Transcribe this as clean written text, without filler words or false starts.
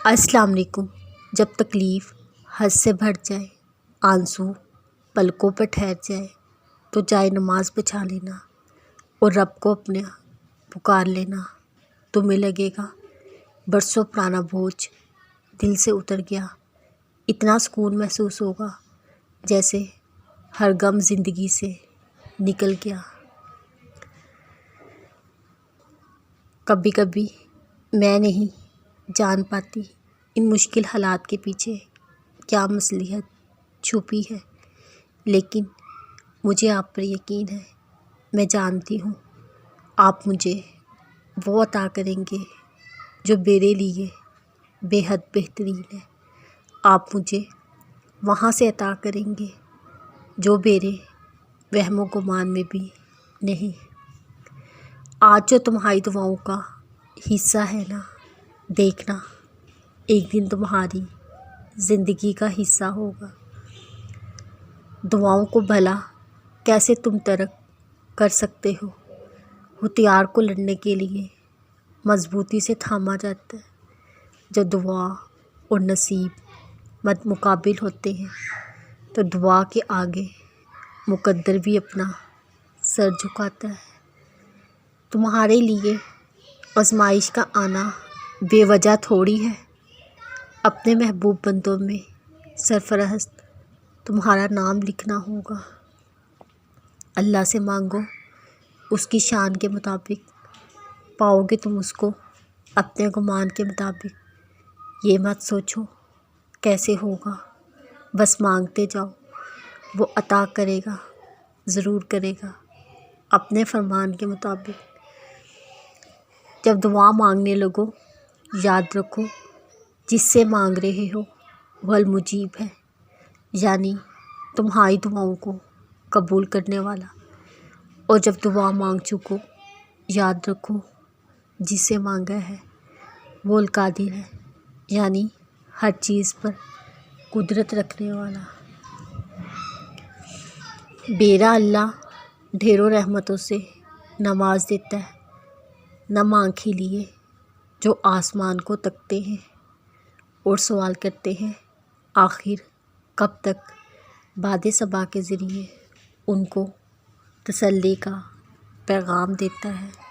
السلام علیکم۔ جب تکلیف حد سے بڑھ جائے، آنسو پلکوں پر ٹھہر جائے، تو جائے نماز بچھا لینا اور رب کو اپنا پکار لینا۔ تمہیں لگے گا برسوں پرانا بوجھ دل سے اتر گیا، اتنا سکون محسوس ہوگا جیسے ہر غم زندگی سے نکل گیا۔ کبھی کبھی میں نہیں جان پاتی ان مشکل حالات کے پیچھے کیا مصلحت چھپی ہے، لیکن مجھے آپ پر یقین ہے۔ میں جانتی ہوں آپ مجھے وہ عطا کریں گے جو میرے لیے بے حد بہترین ہے۔ آپ مجھے وہاں سے عطا کریں گے جو میرے وہم و گمان میں بھی نہیں۔ آج جو تمہاری دعاؤں کا حصہ ہے نا، دیکھنا ایک دن تمہاری زندگی کا حصہ ہوگا۔ دعاؤں کو بھلا کیسے تم ترک کر سکتے ہو؟ ہتھیار کو لڑنے کے لیے مضبوطی سے تھاما جاتا ہے۔ جب دعا اور نصیب مد مقابل ہوتے ہیں تو دعا کے آگے مقدر بھی اپنا سر جھکاتا ہے۔ تمہارے لیے آزمائش کا آنا بے وجہ تھوڑی ہے۔ اپنے محبوب بندوں میں سرفہرست تمہارا نام لکھنا ہوگا۔ اللہ سے مانگو، اس کی شان کے مطابق پاؤ گے تم اس کو اپنے گمان کے مطابق۔ یہ مت سوچو کیسے ہوگا، بس مانگتے جاؤ، وہ عطا کرے گا، ضرور کرے گا اپنے فرمان کے مطابق۔ جب دعا مانگنے لگو یاد رکھو جس سے مانگ رہے ہو وہ المجیب ہے، یعنی تمہاری دعاؤں کو قبول کرنے والا۔ اور جب دعا مانگ چکو یاد رکھو جس سے مانگا ہے وہ القادر ہے، یعنی ہر چیز پر قدرت رکھنے والا۔ میرا اللہ ڈھیروں رحمتوں سے نواز دیتا ہے، نم آنکھیں لیے جو آسمان کو تکتے ہیں اور سوال کرتے ہیں آخر کب تک۔ باد صبا کے ذریعے ان کو تسلی کا پیغام دیتا ہے۔